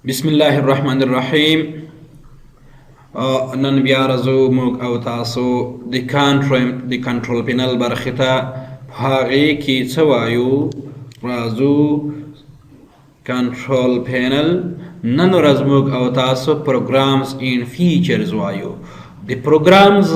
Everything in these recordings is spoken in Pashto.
بسم الله الرحمن الرحیم. نن بیا راځو موږ او تاسو د کنټرول پینل برخې ته. په هغې کې څه وایو؟ راځو کنټرول پینل. نن ورځ موږ او تاسو پروګرامز ان فیچرز وایو. د پروګرامز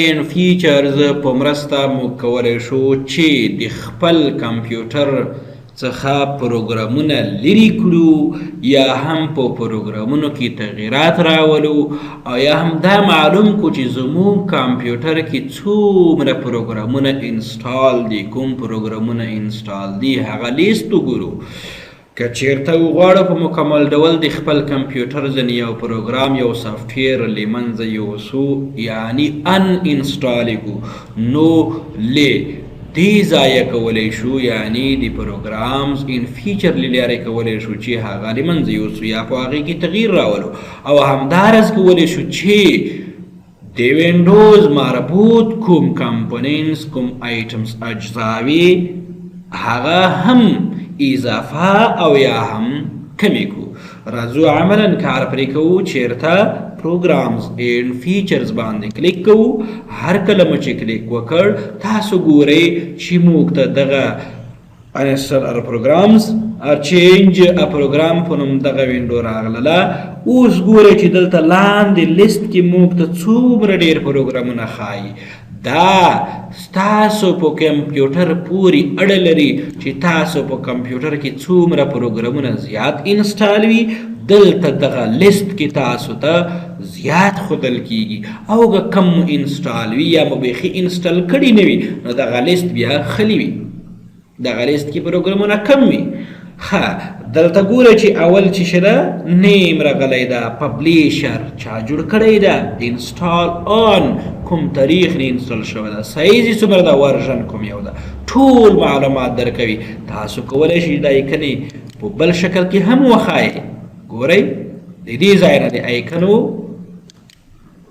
ان فیچرز په مرسته موږ کولی شو چې د خپل کمپیوټر څخه پروګرامونه لرې کړو، یا هم په پروګرامونو کې تغیرات راولو، او یا هم دا معلوم کو چې زموږ کمپیوټر کې څومره پروګرامونه انسټال دي، کوم پروګرامونه انسټال دي هغه لیست وګورو. که چیرته وغواړو په مکمل ډول د خپل کمپیوټر ځینې یو پروګرام یو سافټویر له منځه یوسو، یعنی ان انسټال یې کړو، نو له دې ځایه کولی شو، یعنی د پروګرامز ان فیچر له لارې کولی شو چې هغه له منځه یوسو یا په هغې کې تغییر راولو، او همداراز کولی شو چې د وینډوز مربوط کوم کمپوننټس کوم آیټمز اجزاوي هغه هم اضافه او یا هم کمی کو. راځو عملا کار پرې کوو. چیرته پروګرامز ان فیچرز باندې کلیک کوو. هر کله مو چې کلیک وکړ تاسو ګورئ چې موږ ته دغه انسټال پروګرامز چینج پروګرام په نوم دغه وینډو راغله. اوس ګورئ چې دلته لاندې لیست کې موږ ته څومره ډېر پروګرامونه ښایي. دا ستاسو په کمپیوټر پورې اړه لري چې تاسو په کمپیوټر کې څومره پروګرامونه زیات انسټال وي. دلته دغه لیست کې تاسو ته زیات ښودل کیږي، او که کم انسټال وي یا مو بیخي انسټال کړي نه وي نو دغه لیست بیا خالي وي، دغه لیست کې پروګرامونه کم وي. ښه، دلته ګوره چې اول چې شده نیم راغلی ده، پبلیشر چا جوړ کړی ده، انسټال آن کوم تاریخ نه انسټال شوی ده، سایز یې څومره ده، ورژن کوم یو ده، ټول معلومات درکوي. تاسو کولی شئ دا ایکنې په بل شکل کې هم وښایئ. ګورئ د دې ځای نه د ایکنو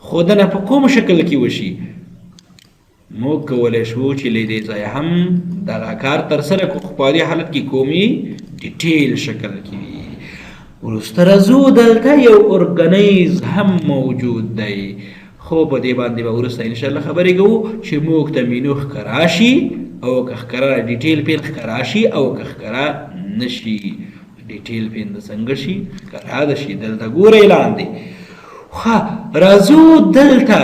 ښودنه په کوم شکل کې وشي. موږ کولی شو چې له دې ځایه هم دغه کار ترسره کړو، خو په دې حالت کې کومي ډیټیل شکل کې وي. وروسته راځو دلته یو ارګنایز هم موجود دی، خو په دې باندې به وروسته انشاءالله خبرې کوو چې موږ ته مینو ښکاره شي، او که ښکاره ډیټیل پین ښکاره شي، او که ښکاره نه شي ډیټیل پین د څنګه شي ښکاره ده شي. دلته ګورئ لاندې. ښه، راځو دلته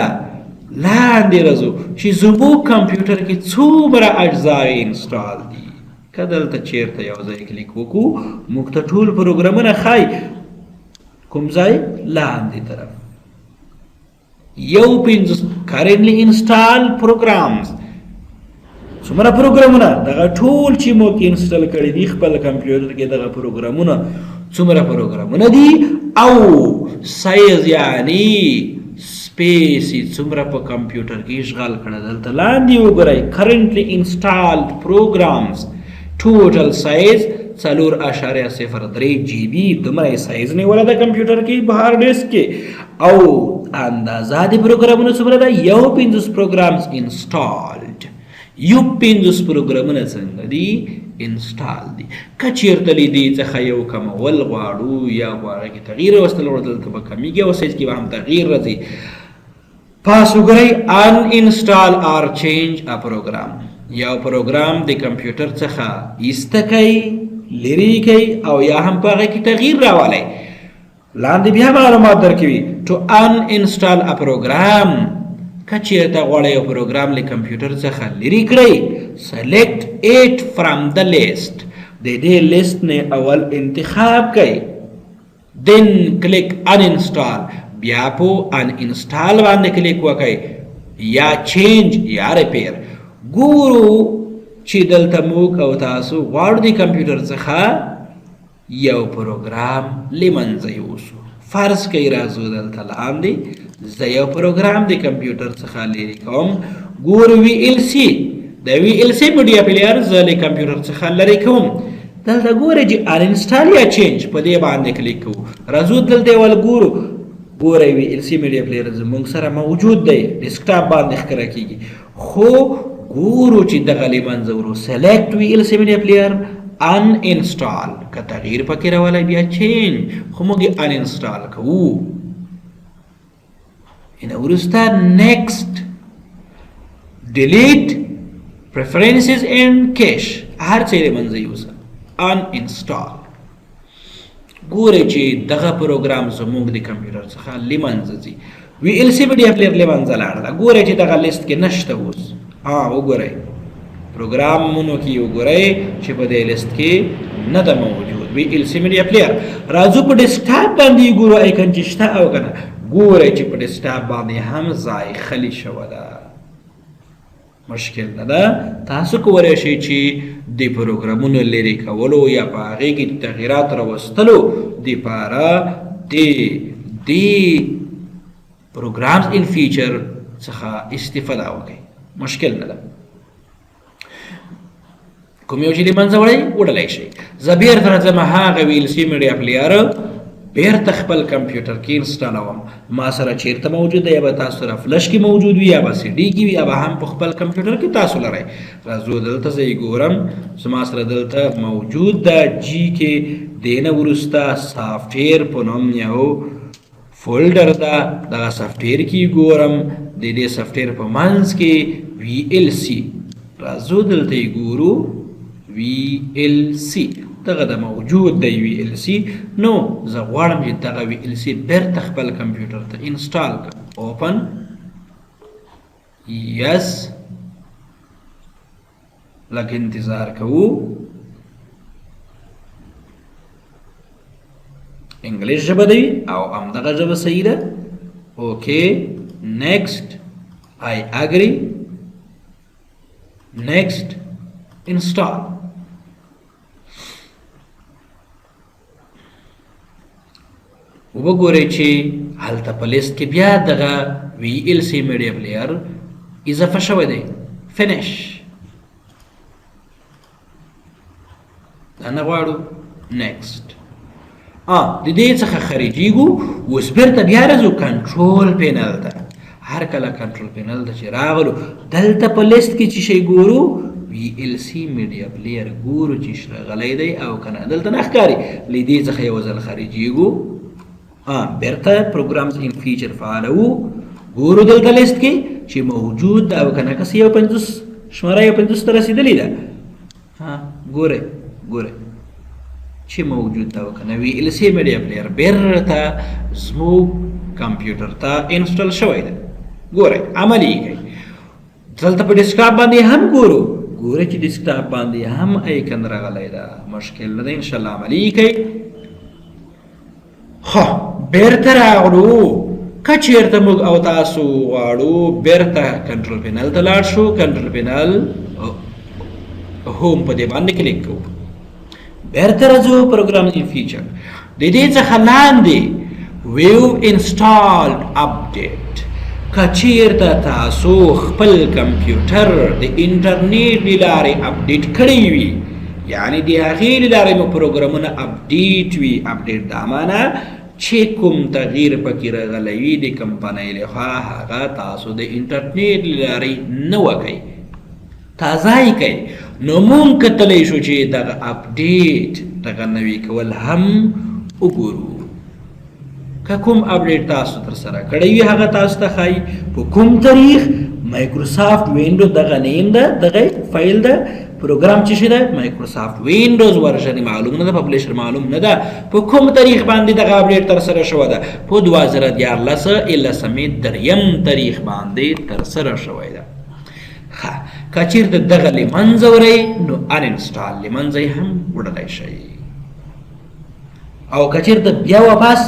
لاندې راځو چې زموږ کمپیوټر کې څومره اجزاوې انسټال دي. که دلته چیرته یو ځای کلیک وکړو موږ ته ټول پروګرامونه ښایي. کوم ځای؟ لاندې طرف. 51 کرنټلی انسټال پروګرامز. څومره پروګرامونه دغه ټول چې موږ انسټال کړي دي خپل کمپیوټر کې، دغه پروګرامونه څومره پروګرامونه دي، او سایز یعنی سپیس څومره په کمپیوټر کې اشغال کړه. دلته لاندې وګورئ کرنټلی انسټالډ پروګرامز ټوټل سایز 4.03 GB. دومره سایز نیولی ده کمپیوټر کې په هارډ ډیسک کې. او اندازه د پروګرامونو څومره ده؟ 51 پروګرامز انسټالډ. 51 پروګرامونه څنګه دي؟ انسټال دي. که چیرته له دې څخه یو کمول غواړو یا هغه کې تغییر راوستل غواړو دلته به کمیږي، او سایز کې به هم تغییر راځي. پاس وګورئ ان انسټال آر چینج ا پروګرام. یو پروګرام د کمپیوټر څخه ایسته کوئ، لرې کوئ، او یا هم په هغه کې تغییر راولئ. لاندې بیا معلومات درکوي. ټو ان انسټال ا پروګرام. که چیرته غواړئ یو پروګرام له کمپیوټر څخه لرې کړئ، سلیکټ اټ فرام د لیست. د دې لیست نه اول انتخاب کړئ، دین کلیک ان انسټال. بیا په ان انسټال باندې کلیک وکړئ، یا چینج یا ریپیر. ګورو چې دلته موږ او تاسو غواړو د کمپیوټر څخه یو پروګرام له منځه یوسو. فرض کړئ راځو دلته لاندې زه یو پروګرام د کمپیوټر څخه لرې کوم. ګورو وی ایل سی، د وی ایل سی میډیا پلیر زه له کمپیوټر څخه لرې کوم. دلته ګورئ چې ان انسټال یا چینج په دې باندې کلیک کوو. راځو دلته ول ګورو. ګورئ وی ایل سی میډیا پلیر زموږ سره موجود دی، ډیسکټاپ باندې ښکاره کیږي. خو ګورو چې دغه له منځه ورو سلیکټ وی ایل سی میډیا پلیر ان انسټال که تغییر پکې راولی بیا چینج خو موږ یې ان انسټال کوو وروسته next delete preferences and cache هر څه یې منځه یوسه ان انسټال ګورئ چې دغه پروګرام زموږ د کمپیوټر څخه له منځه ځي وی ایل سی میډیا پلیر له منځه لاړله ګورئ چې دغه لیست کې نشته اوس وګورئ پروګرامونو کې وګورئ چې په دې لیست کې نه ده موجود وی ایل سی میډیا پلیر راځو په ډیسکټاپ باندې ګورو آیکن چې شته او که نه ګورئ چې په ډیسکټاپ باندې هم ځای خالي شوه ده مشکل نه ده تاسو کولی شئ چې د پروګرامونو لرې کولو یا په هغې کې تغیرات راوستلو دپاره د پروګرامز ان فیچر څخه استفاده وکړئ مشکل نه ده کوم یو چې د منځه وړلی شئ زه بېرته راځم هغه ویل سی میډیا پلیر بیرته خپل کمپیوټر کې انسټالوم ما سره چیرته موجود دی یا به تاسو سره فلش کې موجود وي یا به سی ډي کې وي یا به هم په خپل کمپیوټر کې تاسو لرئ راځو دلته زه یې ګورم زما سره دلته موجود ده جي کې دې نه وروسته سافټویر په نوم یو فولډر ده دغه سافټویر کې ګورم د دې سافټویر په منځ کې وی ایل سی راځو دلته یې ګورو وی ایل سی دغه د موجود دی وی ایل سی نو زه غواړم چې دغه وی ایل سی بیرته خپل کمپیوټر ته انسټال کړم اوپن یس لږ انتظار کوو انګلیش ژبه دی او همدغه ژبه صحیح ده اوکې نیکسټ آی اګری نیکسټ انسټال وګورئ چې هلته په لیست کې بیا دغه وی ایل سی میډیا پلیر اضافه شوی دی فینش دا نه غواړو نیکسټ د دې څخه خارجېږو اوس بېرته بیا راځو کنټرول پینل ته هر کله کنټرول پینل ته چې راغلو دلته په لیست کې چې شی ګورو وی ایل سی میډیا پلیر ګورو چې راغلی دی او که نه دلته نه ښکاري له دې څخه یو ځل خارجېږو بیرته پروګرامز ان فیچر فعالوو ګورو دلته لیست کې چې موجود ده او که نه کس یو 50 شماره یو 50 ته رسېدلې ده ګورئ چې موجود ده او که نه وی ایل سی میډیا پلیر بیرته زموږ کمپیوټر ته انسټال شوی ده ګورئ عملي یې کوي دلته په ډیسکټاپ باندې هم ګورو ګورئ چې ډیسکټاپ باندې هم ایکن راغلی ده مشکل نه ده انشاءالله عملي یې کوي بیرته راغلو که چېرته موږ او تاسو غواړو بیرته کنټرول پینل ته لاړ شو کنټرول پینل هوم په دې باندې کلیک کوو بیرته راځو پروګرام ان فیچر د دې څخه لاندې ویو انسټالډ اپډیټ که چېرته تاسو خپل کمپیوټر د انټرنیټ له لارې اپډیټ کړی وي یعنې د هغې له لارې مو پروګرامونه اپډیټ وي اپډیټ دا معنی چې کوم تغییر پکې راغلی وي د کمپنۍ لخوا هغه تاسو د انټرنیټ له لارې نه وکئ تازه یې کوئ نو مونږ کتلی شو چې دغه اپډیټ دغه نوي کول هم وګورو که کوم اپډیټ تاسو ترسره کړی وي هغه تاسو ته ښایي په کوم تاریخ مایکروسافټ وینډو دغه نیم ده دغه فایل ده پروګرام چې شي ده مایکروسافټ وینډوز ورژن معلوم نه ده پبلیشر معلوم نه ده په کوم تاریخ باندې دغه اپډیټ ترسره شوی ده په 2014 دریم تاریخ باندې ترسره شوی ده که چېرته دغه له منځه وړئ نو ان انسټال له منځه یې هم وړلی شئ او که چېرته بیا واپس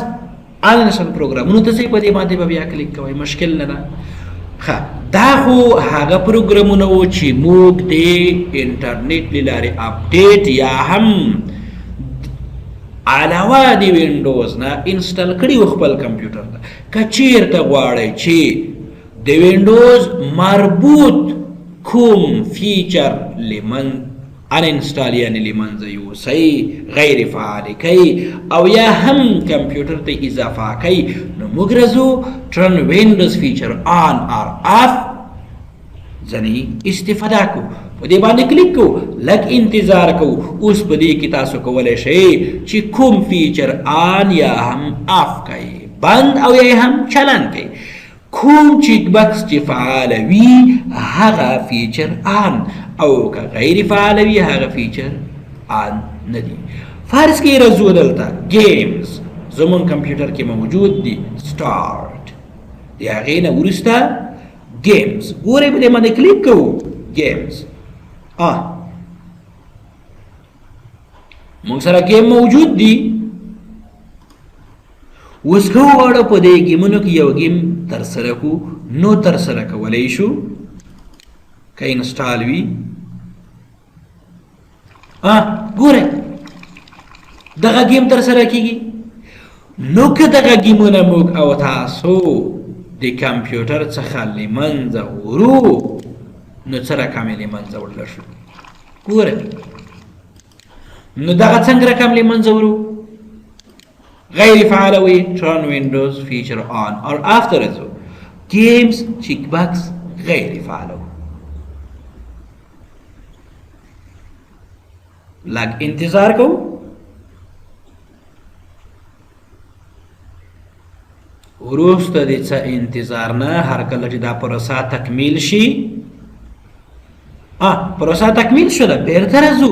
ان انسټال پروګرامونو ته ځئ په دې باندې به بیا کلیک کوئ مشکل نه ده دا خو هغه پروګرامونه وو چې موږ د انټرنیټ له لارې اپډیټ یا هم علاوه د وینډوز نه انسټال کړي وو خپل کمپیوټر ته که چېرته غواړئ چې د وینډوز مربوط کوم فیچر ان انسټال یعنې له منځه یوسئ غیر فعال کوي او یا هم کمپیوټر ته اضافه کوي نو موږ راځو ټرن وینډوز فیچر آن آر آف ځنې استفاده کوو په دې باندې کلیک کوو لږ انتظار کوو اوس په دې کې تاسو کولی شئ چې کوم فیچر آن یا هم آف کړئ بند او یا هم چالان کړئ کوم چیک بکس چې فعال وي هغه فیچر آن او که غیر فعال وي هغه فیچر آن نه دي فرض کې راځو دلته گیمز زمون کمپیوټر کې موجود دي سٹارټ د هغې نه وروسته گیمز ګورئ په دې باندې کلیک کوو گیمز موږ سره گیم موجود دي اوس که وغواړو په دې ګیمونو کې یو گیم ترسره کړو نو ترسره کولی شو که انسټال وي ګورئ دغه گیم ترسره کیږي نو که دغه گیمونه موږ او تاسو د کمپیوټر څخه له منځه وړو نو څه رقم یې له منځه وړلی شو ګورئ نو دغه څنګه رقم له منځه وړو غیر فعال وي turn windows feature on or after it games check box غیر فعال لږ انتظار کوو وروسته د څه انتظار نه هر کله چې دا پروسه تکمیل شي پروسه تکمیل شوه بیرته راځو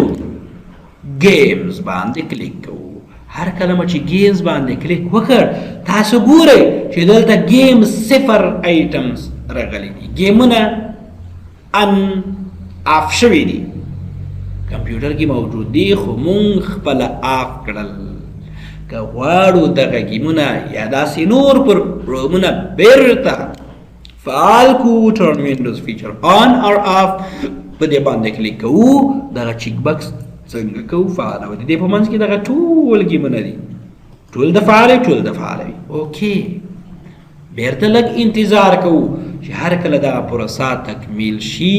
گیمز باندې کلیک کوو هر کله چې گیمز باندې کلیک وکړ تاسو ګورئ چې دلته گیم 0 آیټمز راغلي دي گیمونه ان آف شوي دي کمپیوټر کې موجود دي خو مونږ خپله آف کړل که غواړو دغه گیمونه یا داسې نور پروګرامونه بیرته فعال کړو turn windows feature on or off په دې باندې کلیک کوو دغه چیک بکس څنګه کوو فعال او د دې په منځ کې دغه ټول گیمونه دي ټول د فعال وي اوکې بیرته لږ انتظار کوو چې هر کله دغه پروسه تکمیل شي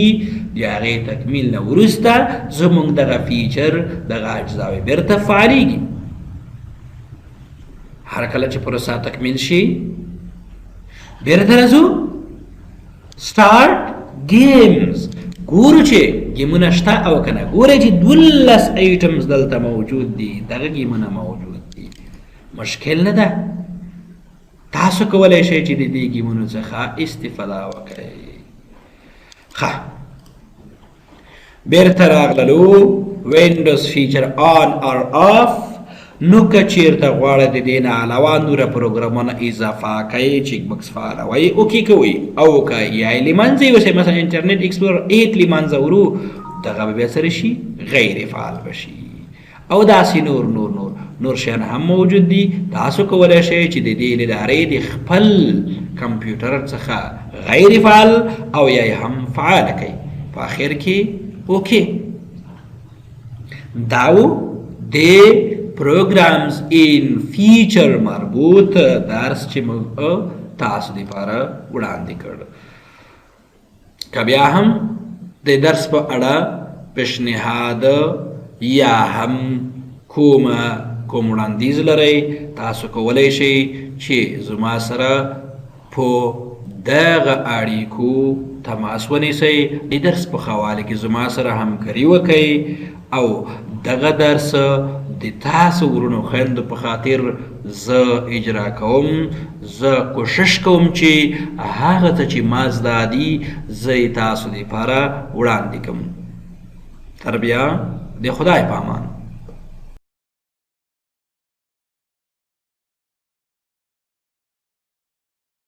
د هغې تکمیل نه وروسته زموږ دغه فیچر دغه اجزاوې بیرته فعالېږي هر کله چې پروسه تکمیل شي بیرته راځو سٹارټ گیمز ګورو چې گیمونه شته او که نه ګورئ چې 12 ایټمز دلته موجود دي دغه گیمونه موجود دي مشکل نه ده تاسو کولی شئ چې د دې گیمونو څخه استفاده وکړئ بیرته راغللو وینډوز فیچر آن اور آف نو که چیرته غواړئ د دې نه علاوه نوره پروګرامونه اضافه کوئ چیک بکس فعالوئ اوکې کوئ او که یایې له منځه یوسئ مثلا انټرنیټ ایکسپلورر 8 له منځه وړو دغه به بیا سره شي غیر فعال بشي او داسې نور شیان هم موجود دي تاسو کولی شئ چې د دې له لارې د خپل کمپیوټر څخه غیر فعال او یا هم فعال کړئ په اخر کې اوکې دا و د پروګرامز ان فیچر مربوط درس چې موږ تاسو لپاره وړاندې کړ که بیا هم د درس په اړه پیشنهاد یا هم کوم وړاندیز لرئ تاسو کولی شئ چې زما سره په دغه اړیکو تماس ونیسئ د درس په حواله کې زما سره همکاري وکړئ او دغه درس د تاسو ورونو خویندو په خاطر زه اجرا کوم زه کوشش کوم چې هغه څه چې ما زده دي زه یې تاسو لپاره وړاندې کړم تر بیا د خدای په امان